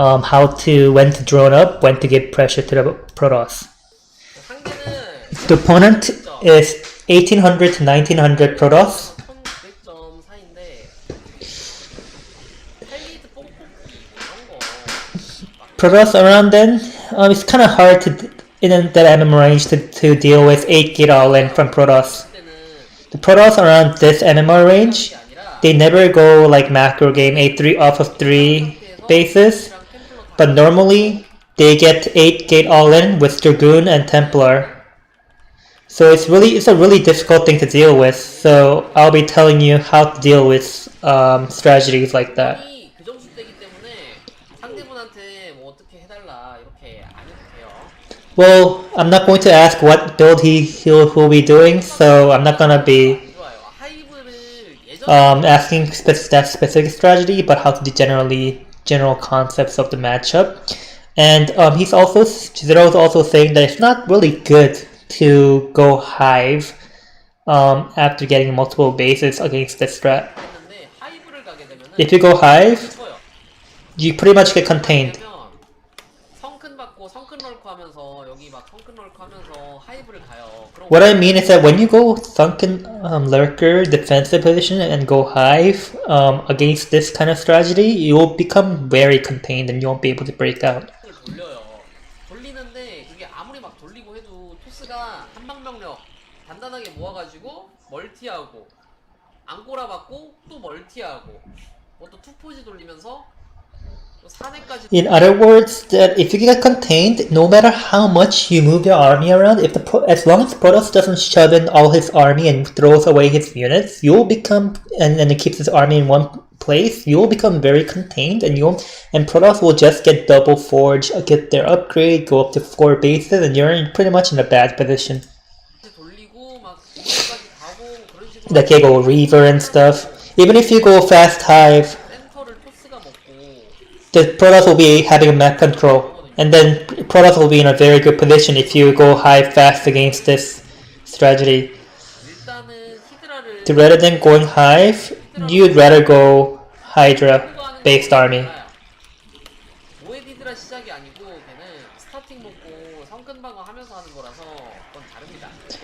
how to when to drone up, when to give pressure to the Protoss. The opponent is 1800 to 1900 Protoss. Protoss around then, it's kind of hard to in that MM range to deal with 8 gate all-in from Protoss. The Protoss around this MMR range, they never go like macro game 8-3 off of 3 bases, but normally they get 8 gate all-in with Dragoon and Templar. So it's a really difficult thing to deal with, so I'll be telling you how to deal with strategies like that. Well, I'm not going to ask what build he'll be doing, so I'm not gonna be asking that specific strategy, but how to do general concepts of the matchup. And Zero's also saying that it's not really good to go Hive after getting multiple bases against this strat. If you go Hive, you pretty much get contained. What I mean is that when you go Sunken Lurker defensive position and go Hive against this kind of strategy, you will become very contained and you won't be able to break out. In other words, that if you get contained, no matter how much you move your army around, as long as Protoss doesn't shove in all his army and throws away his units, you'll become and it keeps his army in one place. You'll become very contained, and Protoss will just get double forge, get their upgrade, go up to 4 bases, and you're pretty much in a bad position. Like you go Reaver and stuff. Even if you go fast Hive, the Protoss will be having a map control, and then Protoss will be in a very good position if you go Hive fast against this strategy. So rather than going Hive, you'd rather go Hydra based army.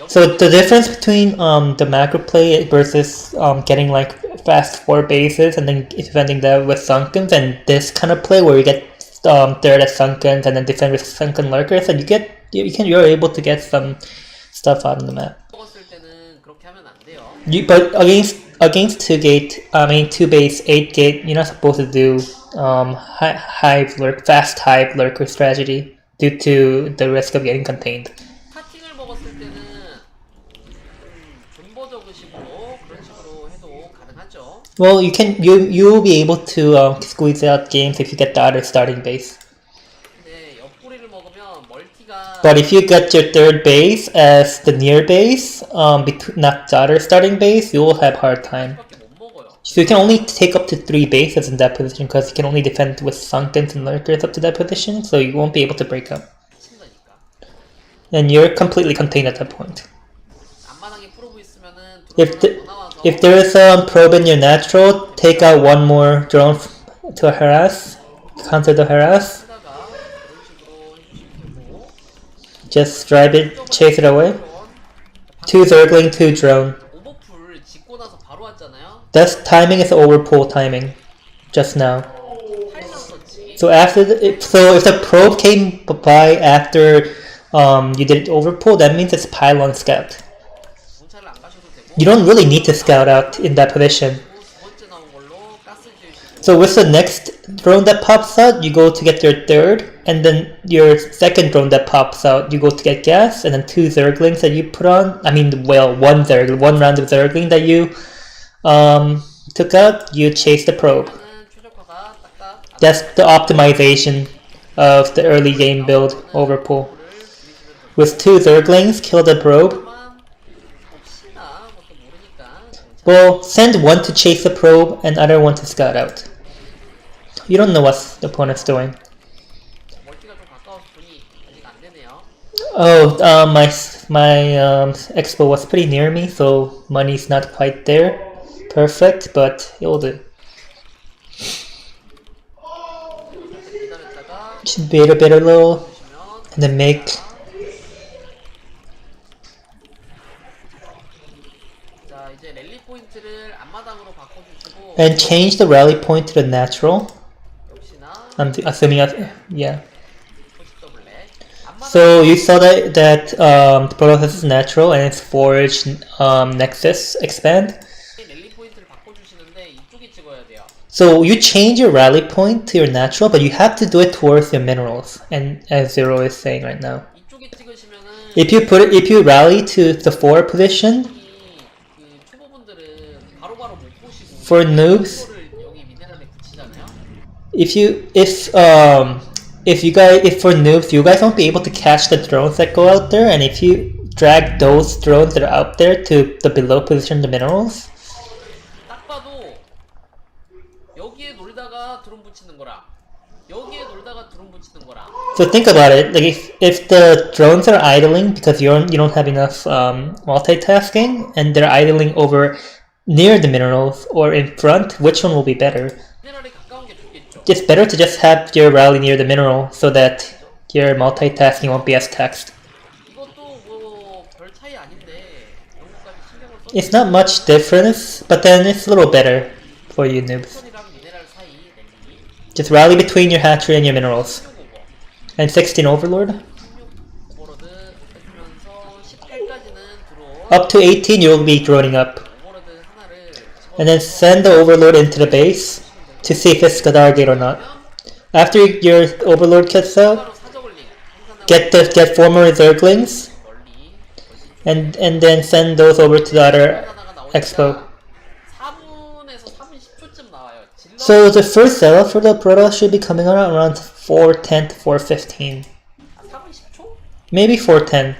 So the difference between the macro play versus getting like fast 4 bases and then defending that with Sunkens, and this kind of play where you get third at Sunkens and then defend with Sunken Lurkers, and you're able to get some stuff out on the map. But against 2 base 8 gate, you're not supposed to do fast Hive Lurker strategy due to the risk of getting contained. Well, you'll be able to squeeze out games if you get the other starting base. But if you get your third base as the near base, not the other starting base, you will have a hard time. So you can only take up to 3 bases in that position because you can only defend with Sunkens and Lurkers up to that position, so you won't be able to break up. And you're completely contained at that point. If there is a probe in your natural, take out 1 more drone to harass, counter the harass. Just drive it, chase it away. 2 Zergling, 2 drone. That's timing is overpull timing, just now. So if the probe came by after you did overpull, that means it's pylon scout. You don't really need to scout out in that position. So with the next drone that pops out, you go to get your third, and then your second drone that pops out, you go to get gas, and then 2 Zerglings that you put on. I mean, well, one round of Zergling that you took out, you chase the probe. That's the optimization of the early game build overpull. With 2 Zerglings, kill the probe. Well, send 1 to chase the probe and other 1 to scout out. You don't know what the opponent's doing. Oh, my expo was pretty near me, so money's not quite there. Perfect, but it'll do. Should wait a bit a little, and then make. And change the rally point to the natural. I'm assuming, yeah. So you saw that the process is natural and it's forge nexus expand. So you change your rally point to your natural, but you have to do it towards your minerals. And as Zero is saying right now, if you rally to the 4 position, for noobs, if for noobs, you guys won't be able to catch the drones that go out there, and if you drag those drones that are out there to the below position, the minerals. So think about it. Like if the drones are idling because you don't have enough multitasking, and they're idling over near the minerals or in front, which one will be better? It's better to just have your rally near the mineral so that your multitasking won't be as taxed. It's not much difference, but then it's a little better for you noobs. Just rally between your hatchery and your minerals. And 16 overlord. Up to 18 you'll be droning up. And then send the overlord into the base to see if it's Gadar or not. After your overlord gets out, get 4 more zerglings, and then send those over to the other expo. So the first setup for the Protoss should be coming out around 4:10 to 4:15. Maybe 4:10.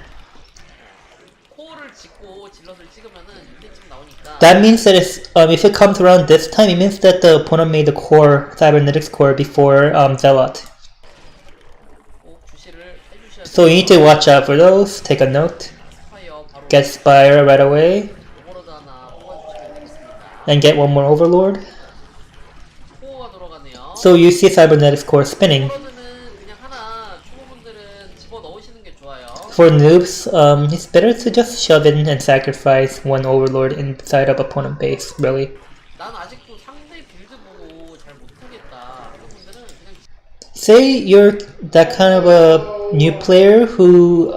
That means that if it comes around this time, it means that the opponent made the core, cybernetics core, before Zealot. So you need to watch out for those, take a note. Get Spire right away. And get 1 more Overlord. So you see cybernetics core spinning. For noobs, it's better to just shove in and sacrifice 1 overlord inside of opponent base, really. Say you're that kind of a new player who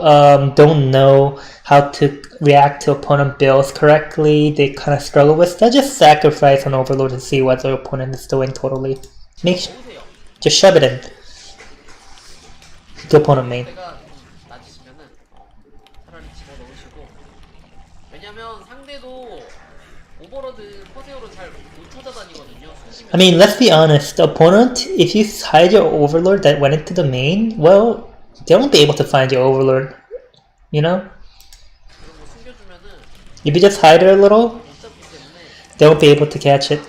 don't know how to react to opponent builds correctly, they kind of struggle with that, just sacrifice an overlord to see what the opponent is doing totally. Just shove it in to opponent main. I mean, let's be honest, the opponent, if you hide your overlord that went into the main, well, they won't be able to find your overlord, you know? If you just hide it a little, they won't be able to catch it.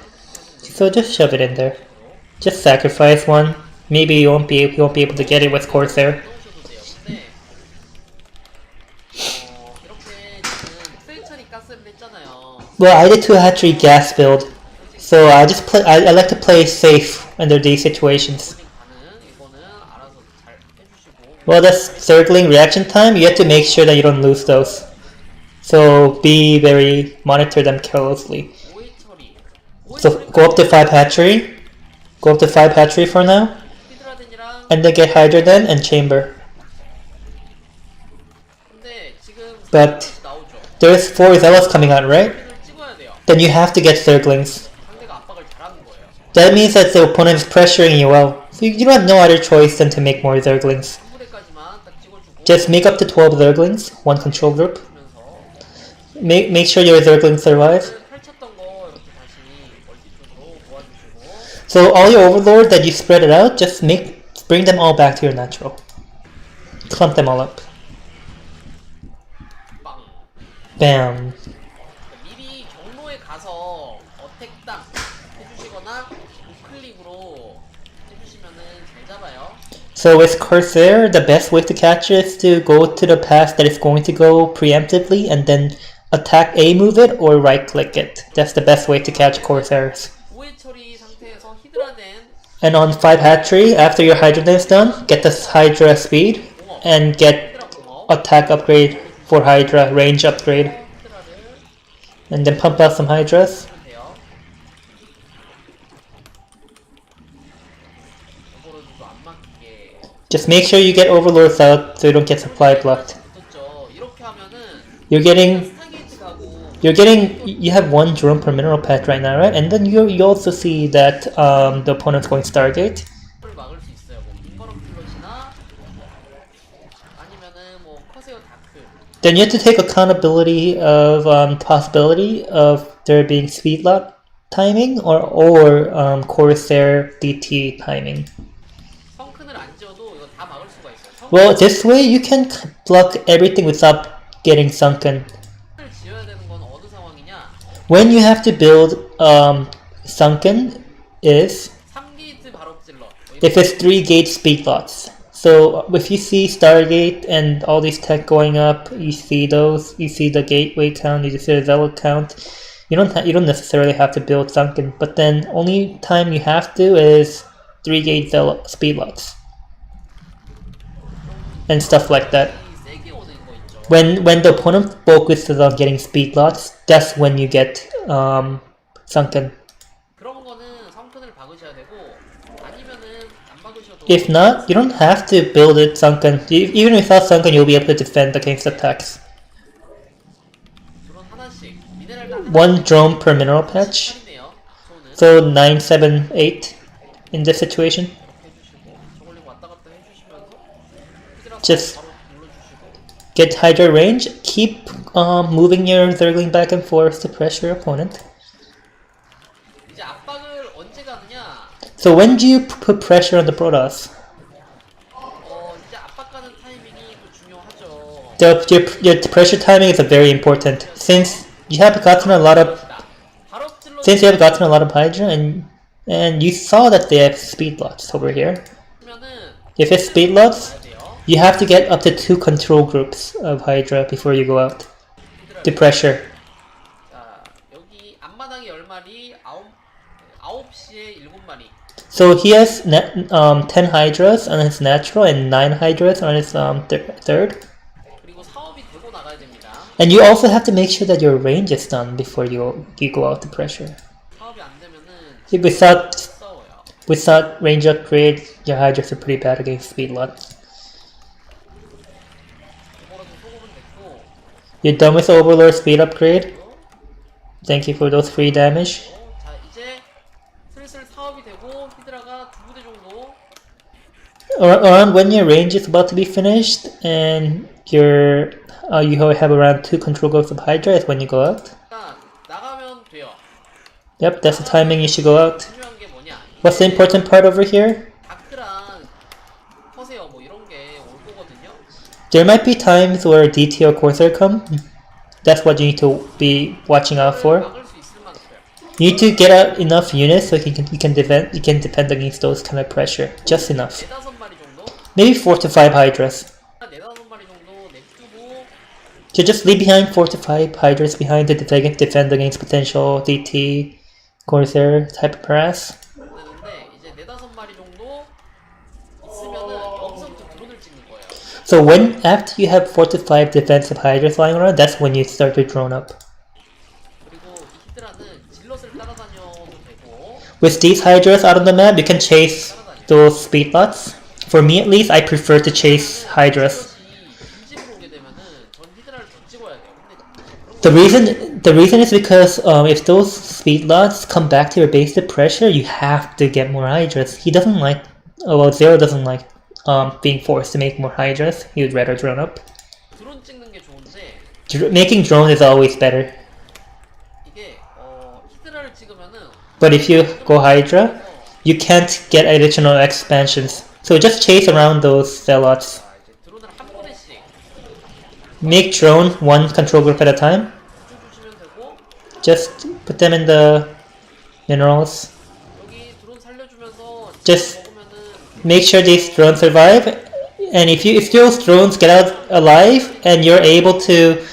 So just shove it in there. Just sacrifice 1. Maybe you won't be able to get it with Corsair. Well, I did 2 hatchery gas build, so I like to play safe under these situations. Well, that's circling reaction time. You have to make sure that you don't lose those. So monitor them closely. So go up to 5 hatchery. Go up to 5 hatchery for now. And then get Hydra then and chamber. But there's 4 zealots coming out, right? Then you have to get Zerglings. That means that the opponent is pressuring you well. So you don't have no other choice than to make more Zerglings. Just make up to 12 Zerglings, 1 control group. Make sure your Zerglings survive. So all your overlord that you spread it out, just bring them all back to your natural. Clump them all up. Bam. So with Corsair, the best way to catch it is to go to the path that it's going to go preemptively and then attack A move it or right click it. That's the best way to catch Corsairs. And on 5 hatchery, after your Hydra is done, get the Hydra speed and get attack upgrade for Hydra, range upgrade. And then pump out some Hydras. Just make sure you get Overlords out so you don't get supply blocked. You have 1 drone per mineral pet right now, right? And then you also see that the opponent's going Stargate. Then you have to take accountability of possibility of there being speed lot timing or Corsair DT timing. Well, this way you can block everything without getting sunken. When you have to build sunken is if it's 3 gate speed lots. So if you see Stargate and all these tech going up, you see those, you see the gateway count, you see the zealot count. You don't necessarily have to build sunken, but then only time you have to is 3 gate zealot speed lots and stuff like that. When the opponent focuses on getting speed lots, that's when you get sunken. If not, you don't have to build it sunken. Even without sunken, you'll be able to defend against attacks. 1 drone per mineral patch. So 9, 7, 8 in this situation. Just get Hydra range, keep moving your Zergling back and forth to pressure your opponent. So when do you put pressure on the Protoss? Your pressure timing is very important. Since you have gotten a lot of Hydra and you saw that they have speed lots over here. If it's speed lots, you have to get up to 2 control groups of Hydra before you go out to pressure. So he has 10 Hydras on his natural and 9 Hydras on his third. And you also have to make sure that your range is done before you go out to pressure. Without range upgrade, your Hydras are pretty bad against speed lots. You're done with Overlord speed upgrade. Thank you for those free damage. Around when your range is about to be finished and you have around 2 control groups of Hydra is when you go out. Yep, that's the timing you should go out. What's the important part over here? There might be times where DT or Corsair come. That's what you need to be watching out for. You need to get out enough units so you can defend against those kind of pressure. Just enough. Maybe 4 to 5 Hydras. So just leave behind 4 to 5 Hydras behind to defend against potential DT, Corsair type of harass. So after you have 4 to 5 defensive Hydras lying around, that's when you start to drone up. With these Hydras out on the map, you can chase those speed lots. For me at least, I prefer to chase Hydras. The reason is because if those speed lots come back to your base to pressure, you have to get more Hydras. He doesn't like, Zero doesn't like being forced to make more Hydras. He would rather drone up. Making drones is always better. But if you go Hydra, you can't get additional expansions. So just chase around those zealots. Make drone 1 control group at a time. Just put them in the minerals. Just make sure these drones survive. And if those drones get out alive and you're able to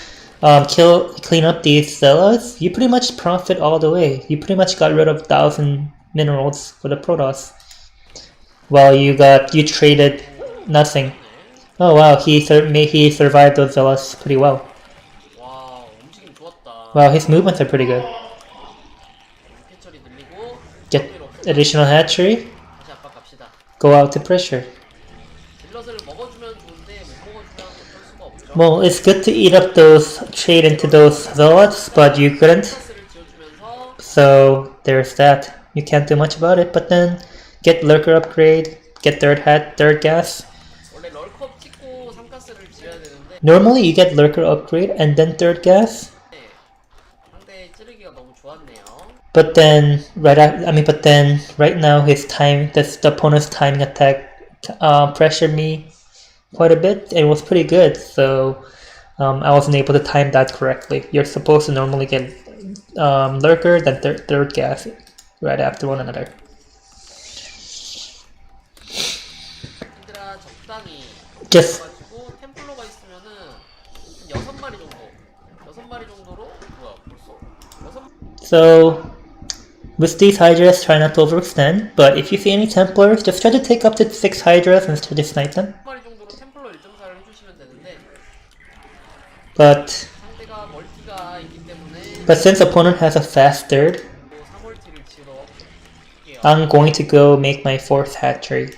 clean up these zealots, you pretty much profit all the way. You pretty much got rid of 1,000 minerals for the Protoss. While you traded nothing. Oh wow, he survived those zealots pretty well. 와, 움직임 좋았다. Wow, his movements are pretty good. 해처리 늘리고 Get additional hatchery. 다시 압박합시다. Go out to pressure. 질럿을 먹어주면 좋은데 못 먹어주면 어쩔 수가 없죠. Well, it's good to eat up those trade into those zealots, but you couldn't. 가스를 지어주면서 So there's that. You can't do much about it. But then get lurker upgrade, get third gas. 원래 럴컵 찍고 3가스를 지어야 되는데 Normally you get lurker upgrade and then third gas. 상대의 찌르기가 너무 좋았네요. But then right now the opponent's timing attack pressured me quite a bit. It was pretty good, so I wasn't able to time that correctly. You're supposed to normally get lurker, then third gas right after one another. 얘들아 적당히 Just 가지고 템플러가 있으면은 한 6마리 정도로 뭐야 벌써 6 so with these Hydras, try not to overextend, but if you see any Templars, just try to take up to 6 Hydras and try to snipe them. 마리 정도로 템플러 1.4를 해주시면 되는데 But 상대가 멀티가 있기 때문에 since opponent has a fast third, 3멀티를 지러 갈게요. I'm going to go make my 4th hatchery.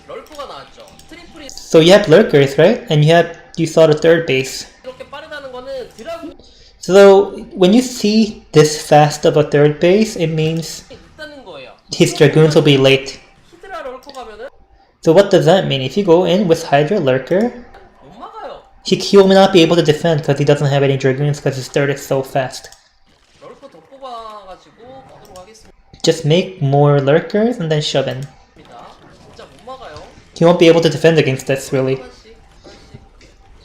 럴커가 나왔죠. 트리플이 So you have lurkers, right? And you saw the third base. 이렇게 빠르다는 거는 드라군이 So when you see this fast of a third base, it means 있다는 거예요. his dragoons will be late. 히드라 럴커 가면은 So what does that mean? If you go in with Hydra lurker, 못 막아요. he will not be able to defend because he doesn't have any dragoons because his third is so fast. 럴커 더 뽑아가지고 가도록 하겠습니다. Just make more lurkers and then shove in. 진짜 못 막아요. He won't be able to defend against this really. 하나씩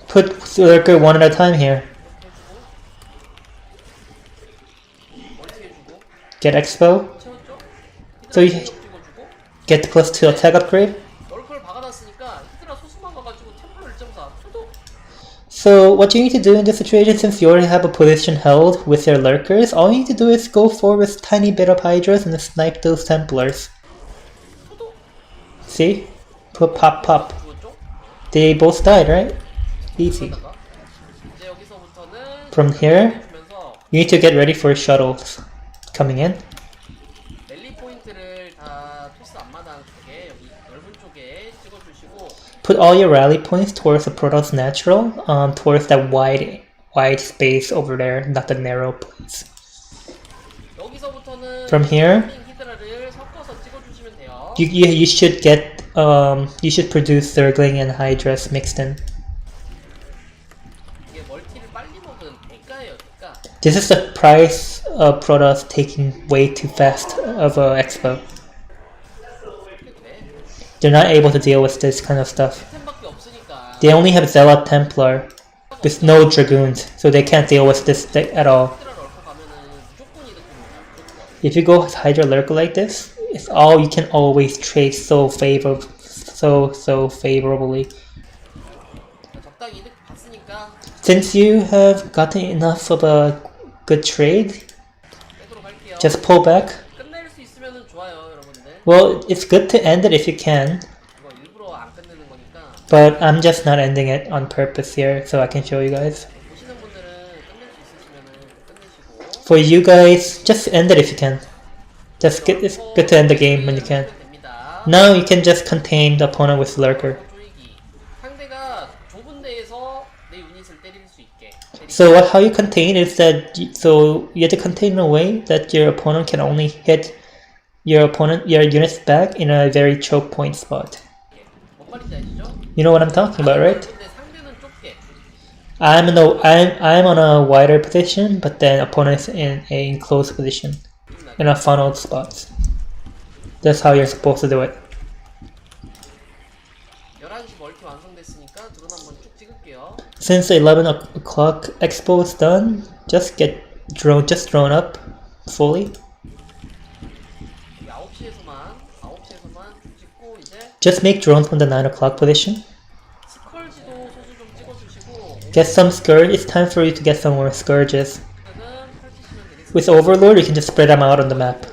Put lurker one at a time here. 멀티 해주고 Get expo. 채웠죠? So 히드라 you 찍어주고 get +2 attack upgrade. 럴커를 박아놨으니까 히드라 소수만 가가지고 템플러 1.4 초도 So what you need to do in this situation, since you already have a position held with your lurkers, all you need to do is go forward with tiny bit of Hydras and snipe those Templars. 초도 See? Put pop. 죽었죠? They both died, right? Easy. 그러다가 이제 여기서부터는 From here, 주면서 you need to get ready for shuttles coming in. 랠리 포인트를 다 토스 앞마당 쪽에 여기 넓은 쪽에 찍어주시고 Put all your rally points towards the Protoss natural, towards that wide space over there, not the narrow place. 여기서부터는 From here, 히드라를 섞어서 찍어주시면 돼요. you should get you should produce Zergling and Hydras mixed in. 이게 멀티를 빨리 먹은 대가예요, 대가. This is the price of Protoss taking way too fast of a expo. 그래. They're not able to deal with this kind of stuff. 템밖에 없으니까. They only have Zealot Templar with no Dragoons, so they can't deal with this at all. 히드라 럴커 가면은 무조건 이득입니다. 무조건. If you go with Hydra Lurker like this, it's all you can always trade so favorably. 적당히 이득 봤으니까 Since you have gotten enough of a good trade, 빼도록 할게요. just pull back. 끝낼 수 있으면 좋아요, 여러분들. Well, it's good to end it if you can, 이거 일부러 안 끝내는 거니까 but I'm just not ending it on purpose here so I can show you guys. 보시는 분들은 끝낼 수 있으시면 끝내시고. For you guys, just end it if you can. It's good to end the game when you can. 됩니다. Now you can just contain the opponent with Lurker. 조이기. 상대가 좁은 데에서 내 유닛을 때릴 수 있게. So how you contain is that you have to contain in a way that your opponent can only hit your unit's back in a very choke point spot. 뭔 말인지 아시죠? You know what I'm talking about, right? 근데 상대는 좁게. I'm on a wider position, but then opponent's in a enclosed position, in a funneled spot. That's how you're supposed to do it. 11시 멀티 완성됐으니까 드론 한번 쭉 찍을게요. Since 11 o'clock expo is done, just drone up fully. 9시에서만 쭉 찍고 이제 Just make drones from the 9 o'clock position. 스컬지도 소수 좀 찍어주시고 Get some scourge. It's time for you to get some more scourges. 오면은 펼치시면 되겠습니다. with Overlord, you can just spread them out on the map.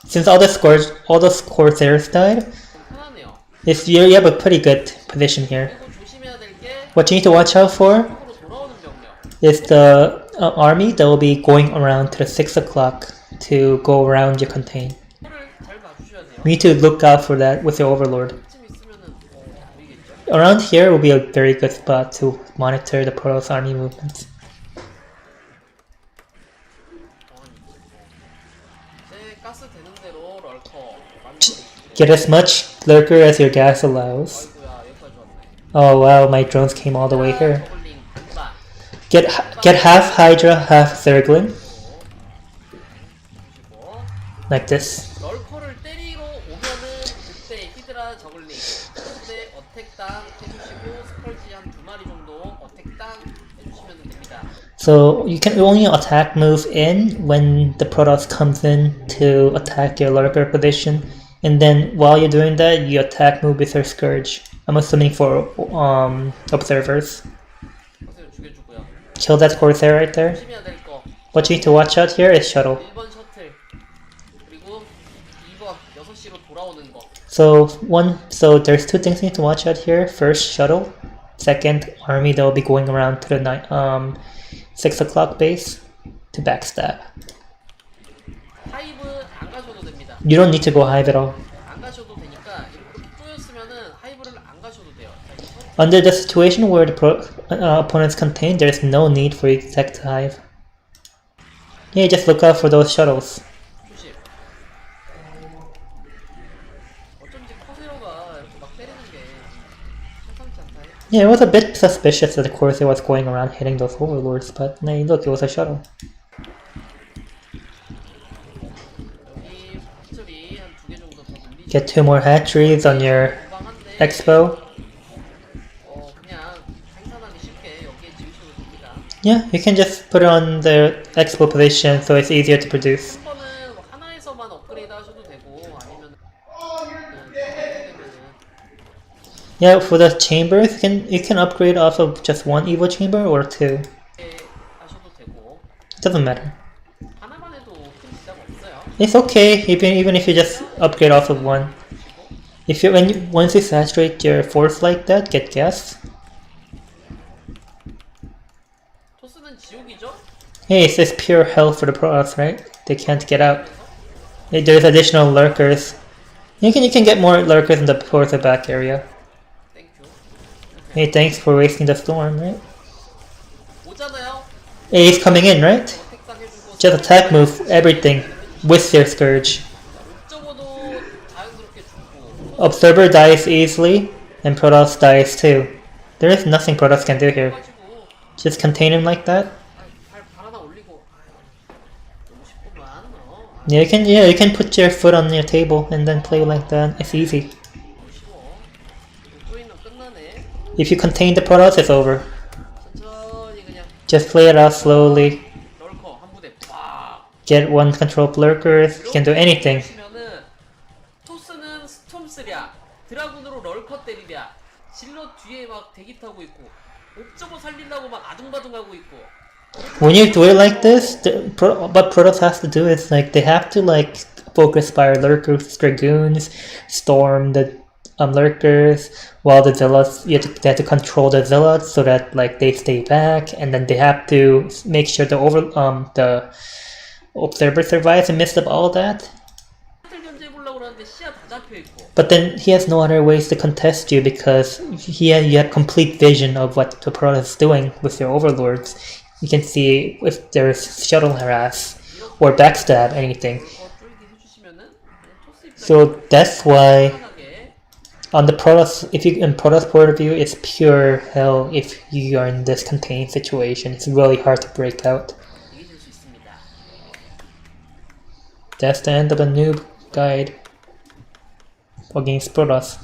Since all the Corsairs died, 편하네요. you have a pretty good position here. 그리고 조심해야 될 게 What you need to watch out for 쪽으로 돌아오는 병력. is the army that will be going around to the 6 o'clock to go around your contain. 이거를 잘 봐주셔야 돼요. You need to look out for that with your Overlord. 쯤 있으면은 보이겠죠? Around here will be a very good spot to monitor the Protoss army movements. 이제 가스 되는 대로 럴커 많이 Get as much lurker as your gas allows. 어이구야 여기까지 왔네. Oh wow, my drones came all the way here. 저글링 반반. Get half Hydra, half Zerglin, 보시고 like this. 럴커를 때리러 오면은 그때 히드라 저글링 그때 어택당 해주시고 스컬지 한 2마리 정도 어택당 해주시면 됩니다. So you can only attack move in when the Protoss comes in to attack your lurker position, and then while you're doing that, you attack move with your Scourge. I'm assuming for observers. 커세어 죽여주고요. Kill that Corsair right there. 조심해야 될 거. What you need to watch out here is shuttle. 1번 셔틀 그리고 2번 6시로 돌아오는 거. So there's two things you need to watch out here. First, shuttle. Second, army that will be going around to the 6 o'clock base to backstab. 하이브 안 가셔도 됩니다. You don't need to go hive at all. 안 가셔도 되니까 이렇게 쪼였으면은 하이브를 안 가셔도 돼요. Under the situation where the opponent's contained, there's no need for you to attack to hive. Yeah, just look out for those shuttles. 조심. 어쩐지 커세어가 이렇게 막 때리는 게 심상치 않다. Yeah, it was a bit suspicious that the Corsair was going around hitting those overlords, but hey, look, it was a shuttle. 여기 확실히 한 2개 정도 더 늘리시고 Get 2 more hatcheries on your 건강한데 expo. 그냥 생산하기 쉽게 여기에 지으셔도 됩니다. Yeah, you can just put it on the expo position so it's easier to produce. 한 번은 하나에서만 업그레이드 하셔도 되고 아니면 Yeah, for the chambers, you can upgrade off of just 1 evo chamber or 2. 하셔도 되고 It doesn't matter. 하나만 해도 큰 지장 없어요. It's okay even if you just upgrade off of 1. If you once you saturate your force like that, get gas. 토스는 지옥이죠? Hey, it's pure hell for the Protoss, right? They can't get out. Hey, there's additional lurkers. You can get more lurkers in the towards the back area. 땡큐. Hey, thanks for wasting the storm, right? 오잖아요. Hey, he's coming in, right? 택상 해주고 Just attack move everything with your Scourge. 옥저버도 자연스럽게 죽고 Observer dies easily, and Protoss dies too. There is nothing Protoss can do here. 가지고 Just contain him like that. 발 하나 올리고 너무 쉽구만. Yeah, you can put your foot on your table and then play like that. It's easy. 너무 쉬워. 조이는 끝나네. If you contain the Protoss, it's over. 천천히 그냥 Just play it out slowly. 럴커 한 부대 팍. Get 1 control of lurkers. You can do anything. 보시면은 토스는 스톰스랴 드라군으로 럴커 때리랴 질러 뒤에 막 대기 타고 있고 옥저버 살리려고 막 아둥바둥하고 있고. When you do it like this, what Protoss has to do is like they have to like focus fire lurkers, dragoons, storm the lurkers, while the zealots they have to control the zealots so that like they stay back, and then they have to make sure the observer survives and midst of all that. 셔틀 견제해보려고 그러는데 시야 다 잡혀있고 But then he has no other ways to contest you because you have complete vision of what the Protoss is doing with your overlords. You can see if there's shuttle harass or backstab anything. 럴커 쫄기 해주시면은 토스 입장에서 So that's why 편하게 on the Protoss, if you in Protoss point of view, it's pure hell if you are in this contained situation. It's really hard to break out. 이기실 수 있습니다. That's the end of the noob guide against Protoss.